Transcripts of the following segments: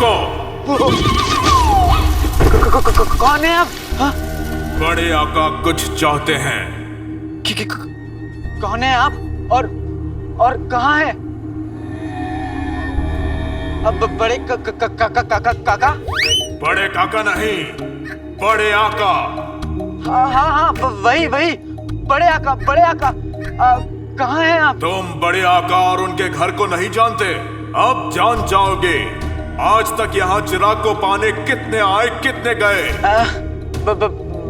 रुको। कौन है आप? हाँ? बड़े आका कुछ चाहते हैं। कौन है आप और कहाँ है? अब बड़े काका? बड़े काका नहीं, बड़े आका। हाँ, वही बड़े आका। कहाँ हैं आप? तुम बड़े आका और उनके घर को नहीं जानते, अब जान जाओगे। आज तक यहाँ चिराग को पाने कितने आए, कितने गए?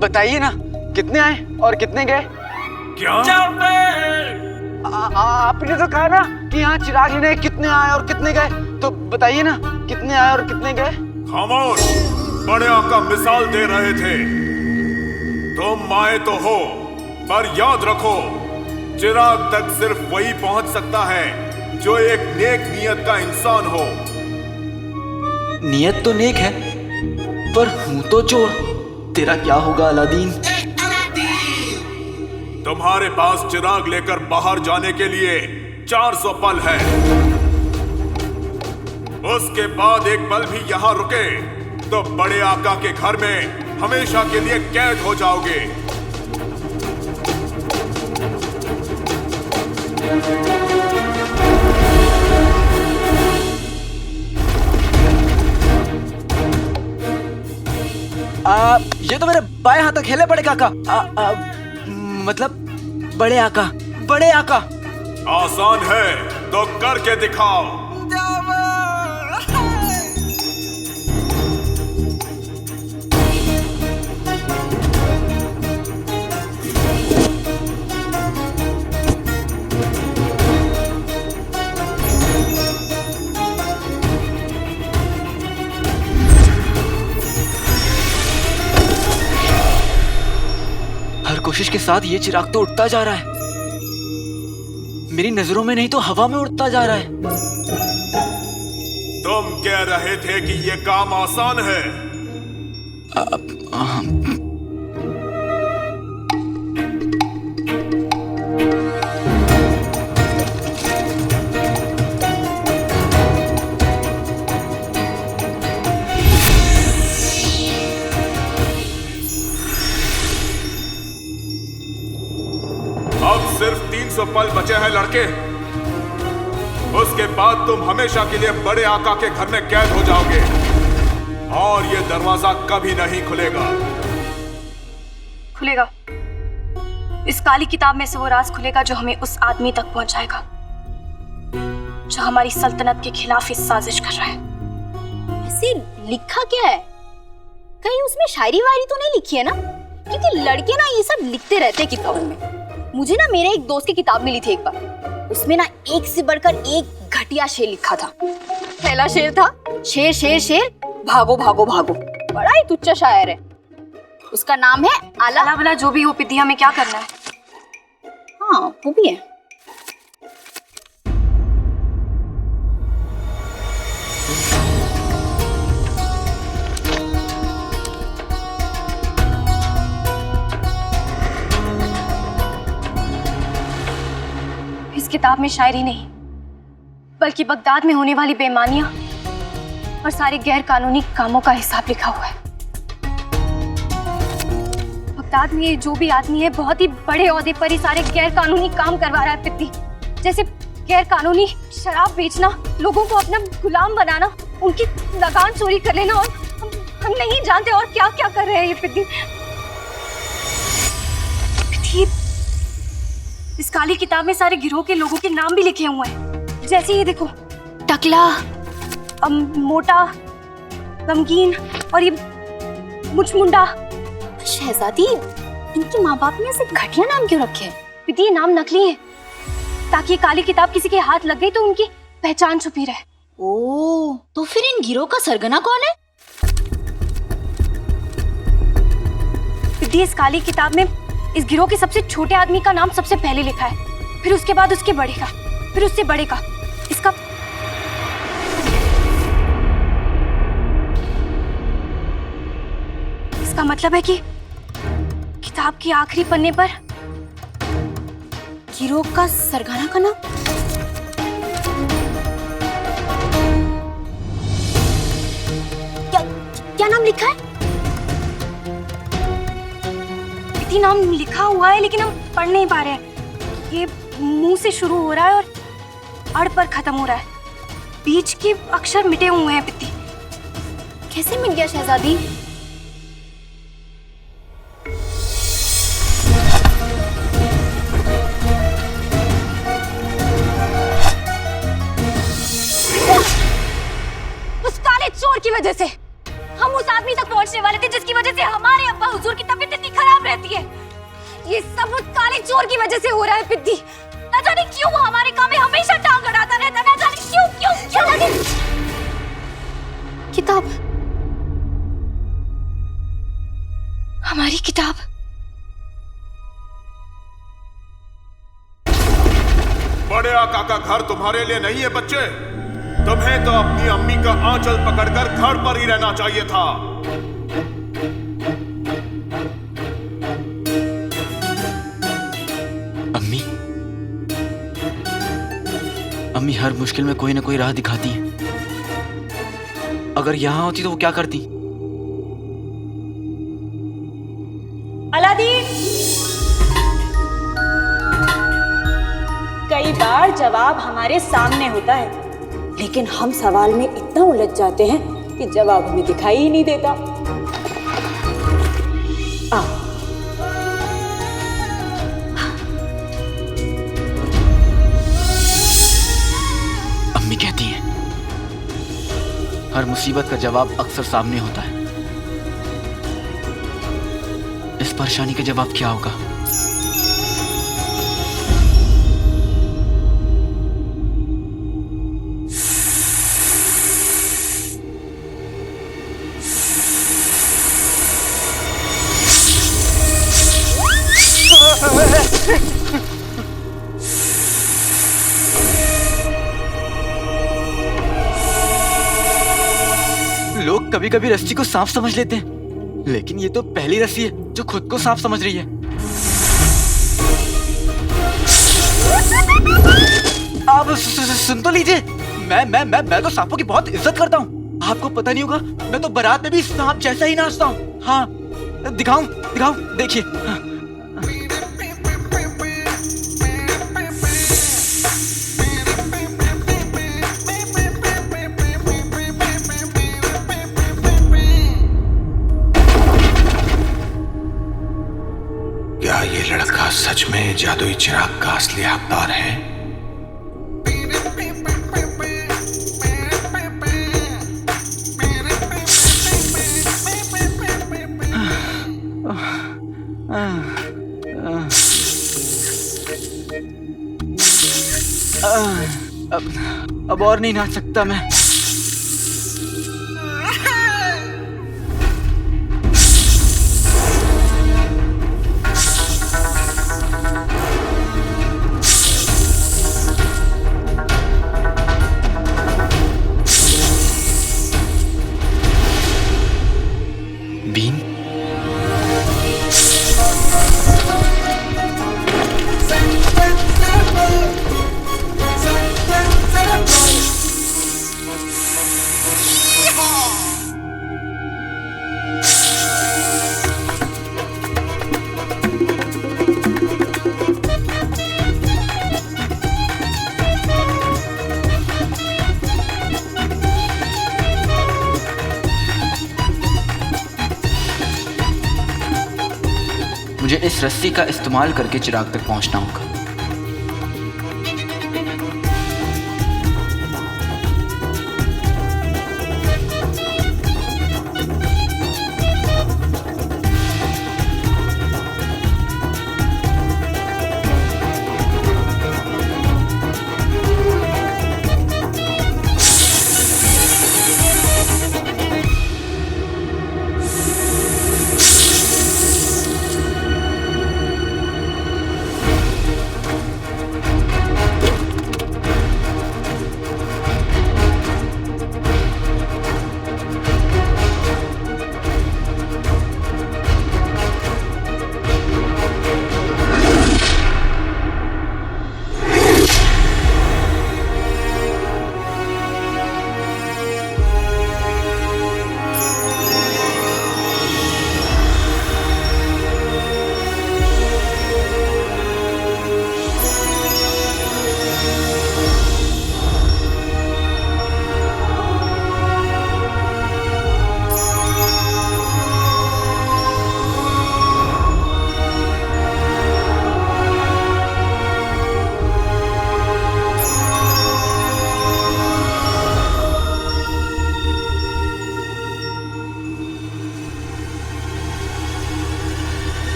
बताइए ना, कितने आए और कितने गए? क्या? आपने तो कहा ना कि यहाँ चिराग लेने कितने आए और कितने गए, तो बताइए ना कितने आए और कितने गए? खामोश, बड़े आका मिसाल दे रहे थे। तुम आए तो हो, पर याद रखो, चिराग तक सिर्फ वही पहुंच सकता है जो एक नेक नियत का इंसान हो। नियत तो नेक है, पर हूं तो चोर। तेरा क्या होगा अलादीन? तुम्हारे पास चिराग लेकर बाहर जाने के लिए 400 पल है। उसके बाद एक पल भी यहाँ रुके तो बड़े आका के घर में हमेशा के लिए कैद हो जाओगे। ये तो मेरे बाएं हाथ तक खेले बड़े काका। मतलब बड़े आका। आसान है तो करके दिखाओ। हर कोशिश के साथ ये चिराग तो उठता जा रहा है। मेरी नजरों में नहीं तो हवा में उड़ता जा रहा है। तुम कह रहे थे कि ये काम आसान है। अब सिर्फ 300 पल बचे हैं लड़के। उसके बाद तुम हमेशा के लिए बड़े आका के घर में कैद हो जाओगे और ये दरवाजा कभी नहीं खुलेगा। खुलेगा। इस काली किताब में से वो राज खुलेगा जो हमें उस आदमी तक पहुंचाएगा जो हमारी सल्तनत के खिलाफ इस साजिश कर रहा है। ऐसे लिखा क्या है? कहीं उसमें शायरी वायरी तो नहीं लिखी है ना? क्योंकि लड़के ना ये सब लिखते रहते हैं किताबों में। मुझे ना मेरे एक दोस्त की किताब मिली थी एक बार, उसमें ना एक से बढ़कर एक घटिया शेर लिखा था। पहला शेर था, शेर शेर शेर भागो भागो भागो। बड़ा ही तुच्चा शायर है। उसका नाम है आला वाला। जो भी हो पिद्दी, हमें क्या करना है? हाँ वो भी है। इस किताब में शायरी नहीं बल्कि बगदाद में होने वाली बेईमानियां और सारे गैर कानूनी कामों का हिसाब लिखा हुआ है। बगदाद में ये जो भी आदमी है बहुत ही बड़े ओहदे पर ही सारे गैर कानूनी काम करवा रहा है पिद्दी। जैसे गैर कानूनी शराब बेचना, लोगों को अपना गुलाम बनाना, उनकी लगान चोरी कर लेना, और हम नहीं जानते और क्या क्या कर रहे हैं ये पिद्दी। इस काली किताब में सारे गिरोह के लोगों के नाम भी लिखे हुए हैं। जैसे ये देखो, टकला, मोटा, गमगीन और ये मुचमुंडा। शहजादी, इनके माँ बाप ने ऐसे घटिया नाम क्यों रखे हैं? पिती, ये नाम नकली है ताकि ये काली किताब किसी के हाथ लग गई तो उनकी पहचान छुपी रहे। ओह, तो फिर इन गिरोह का सरगना कौन है? पिती, इस काली किताब में इस गिरोह के सबसे छोटे आदमी का नाम सबसे पहले लिखा है, फिर उसके बाद उसके बड़े का, फिर उससे बड़े का। इसका मतलब है कि किताब के आखिरी पन्ने पर गिरोह का सरगना का नाम। 1 नाम लिखा है? प्रीति नाम लिखा हुआ है लेकिन हम पढ़ नहीं पा रहे हैं। ये मुंह से शुरू हो रहा है और अड़ पर खत्म हो रहा है। बीच के अक्षर मिटे हुए हैं प्रीति। कैसे मिट गया शहजादी? उस काले चोर की वजह से हम उस आदमी तक पहुंचने वाले थे जिसकी वजह से हमारे अब्बा हुजूर की तबीयत इतनी खराब रहती है। ये सब उस काले चोर की वजह से हो रहा है पिद्दी। ना जाने क्यों वो हमारे काम में हमेशा टांग अड़ाता रहता है। ना जाने क्यों क्यों क्यों। किताब, हमारी किताब। बड़े आका का घर तुम्हारे लिए नहीं है बच्चे। तुम्हें तो अपनी अम्मी का आंचल पकड़कर घर पर ही रहना चाहिए था। अम्मी, अम्मी हर मुश्किल में कोई ना कोई राह दिखाती है। अगर यहां होती तो वो क्या करती? अलादीन, कई बार जवाब हमारे सामने होता है लेकिन हम सवाल में इतना उलझ जाते हैं कि जवाब हमें दिखाई ही नहीं देता। अम्मी कहती हैं हर मुसीबत का जवाब अक्सर सामने होता है। इस परेशानी का जवाब क्या होगा? लोग कभी कभी रस्सी को सांप समझ लेते हैं, लेकिन ये तो पहली रस्सी है जो खुद को सांप समझ रही है। आप सुन तो लीजिए, मैं तो सांपों की बहुत इज्जत करता हूँ। आपको पता नहीं होगा, मैं तो बारात में भी सांप जैसा ही नाचता हूँ। हाँ, दिखाऊं देखिए। हाँ। क्या ये लड़का सच में जादुई चिराग का असली हकदार है? अब और नहीं नाच सकता मैं। बीन, मुझे इस रस्सी का इस्तेमाल करके चिराग तक पहुंचना होगा।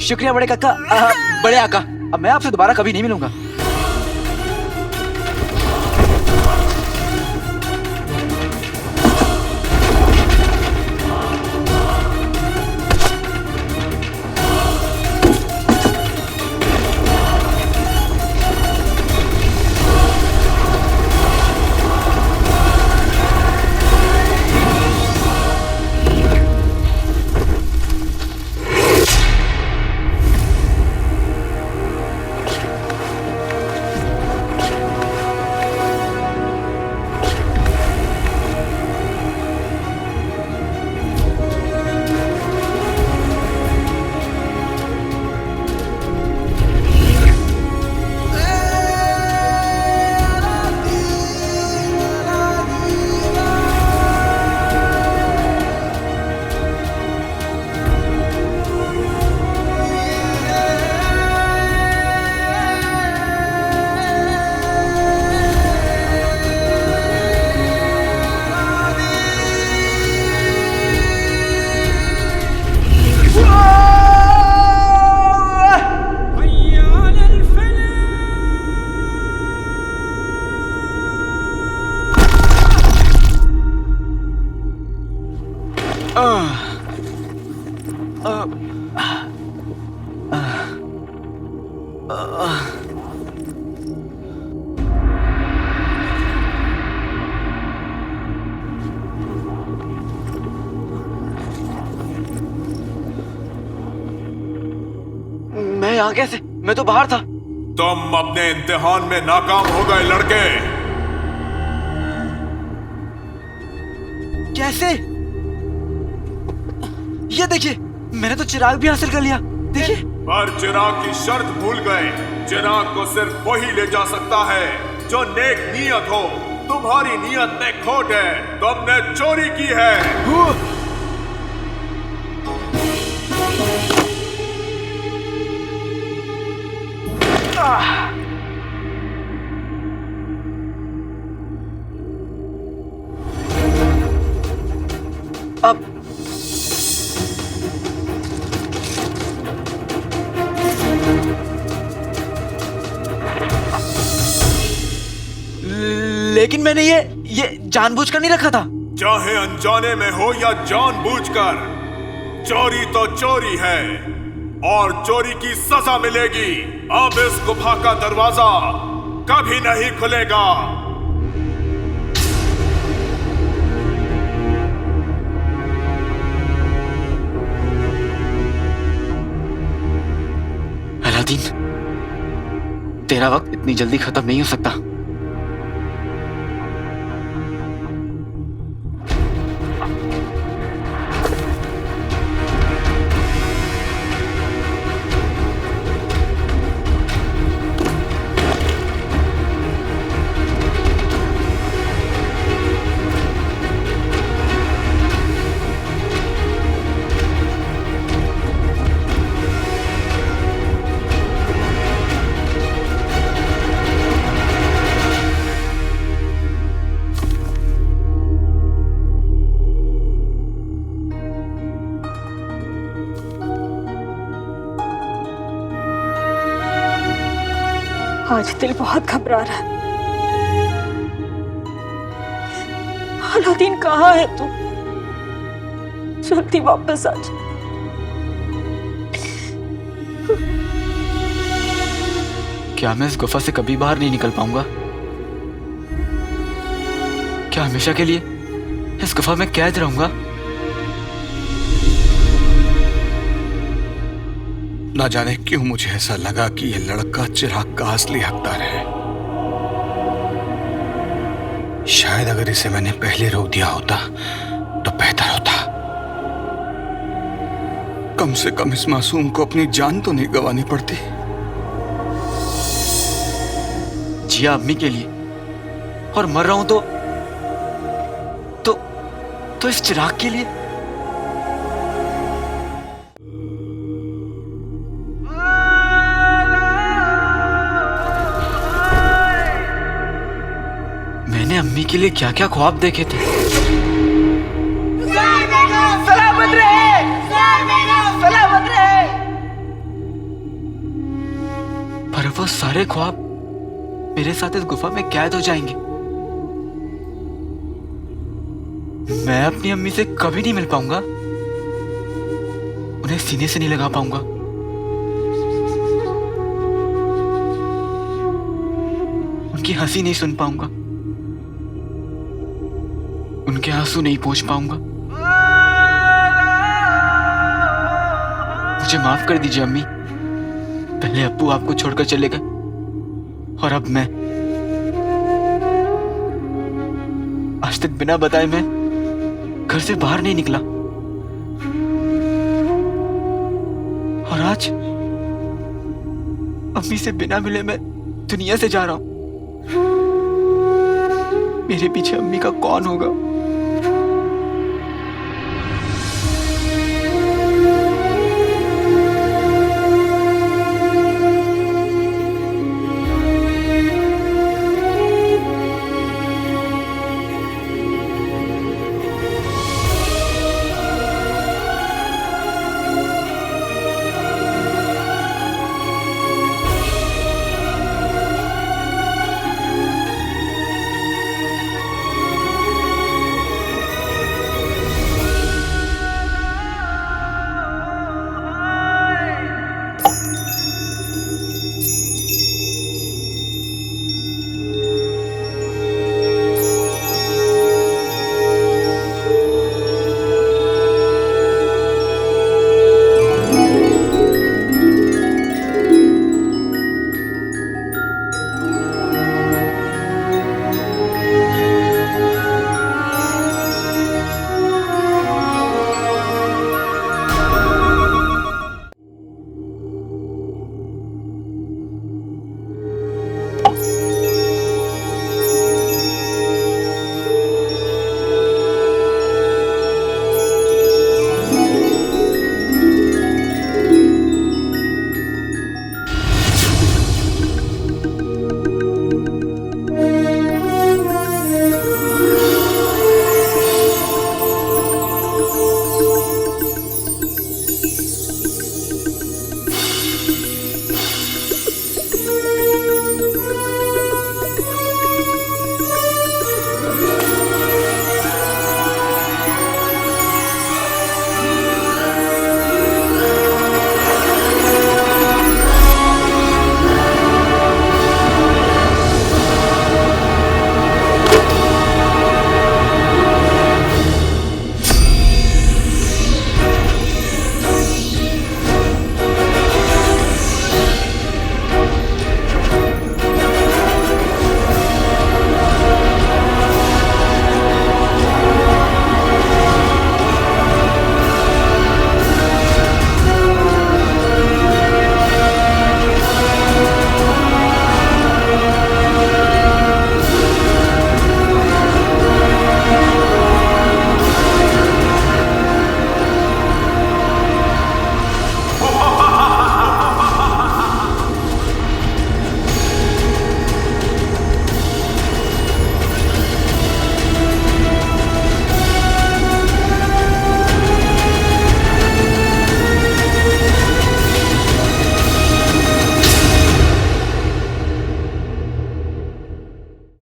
शुक्रिया बड़े काका, बड़े आका। अब मैं आपसे दोबारा कभी नहीं मिलूंगा। मैं यहाँ कैसे? मैं तो बाहर था। तुम अपने इम्तिहान में नाकाम हो गए लड़के। कैसे? ये देखिए, मैंने तो चिराग भी हासिल कर लिया। देखिए। पर चिराग की शर्त भूल गए। चिराग को सिर्फ वही ले जा सकता है जो नेक नियत हो। तुम्हारी नियत में खोट है, तुमने चोरी की है। अब लेकिन मैंने ये जानबूझकर नहीं रखा था। चाहे अनजाने में हो या जानबूझकर, चोरी तो चोरी है और चोरी की सजा मिलेगी। अब इस गुफा का दरवाजा कभी नहीं खुलेगा। अलादीन, तेरा वक्त इतनी जल्दी खत्म नहीं हो सकता। आज दिल बहुत घबरा रहा है। अलादीन कहाँ है तू? जल्दी वापस आ जा। क्या मैं इस गुफा से कभी बाहर नहीं निकल पाऊंगा? क्या हमेशा के लिए इस गुफा में कैद रहूंगा? ना जाने क्यों मुझे ऐसा लगा कि यह लड़का चिराग का असली हकदार है। शायद अगर इसे मैंने पहले रोक दिया होता तो बेहतर होता। कम से कम इस मासूम को अपनी जान तो नहीं गंवानी पड़ती। जिया अम्मी के लिए और मर रहा हूं तो इस चिराग के लिए। मैंने अम्मी के लिए क्या क्या ख्वाब देखे थे। सलामत रहे, सलामत रहे। पर वो सारे ख्वाब मेरे साथ इस गुफा में कैद हो जाएंगे। मैं अपनी अम्मी से कभी नहीं मिल पाऊंगा, उन्हें सीने से नहीं लगा पाऊंगा। उनकी हंसी नहीं सुन पाऊंगा, उनके आंसू नहीं पहुंच पाऊंगा। मुझे माफ कर दीजिए अम्मी। पहले अप्पू आपको छोड़कर चले गए और अब मैं। आज तक बिना बताए मैं घर से बाहर नहीं निकला और आज अम्मी से बिना मिले मैं दुनिया से जा रहा हूं। मेरे पीछे अम्मी का कौन होगा?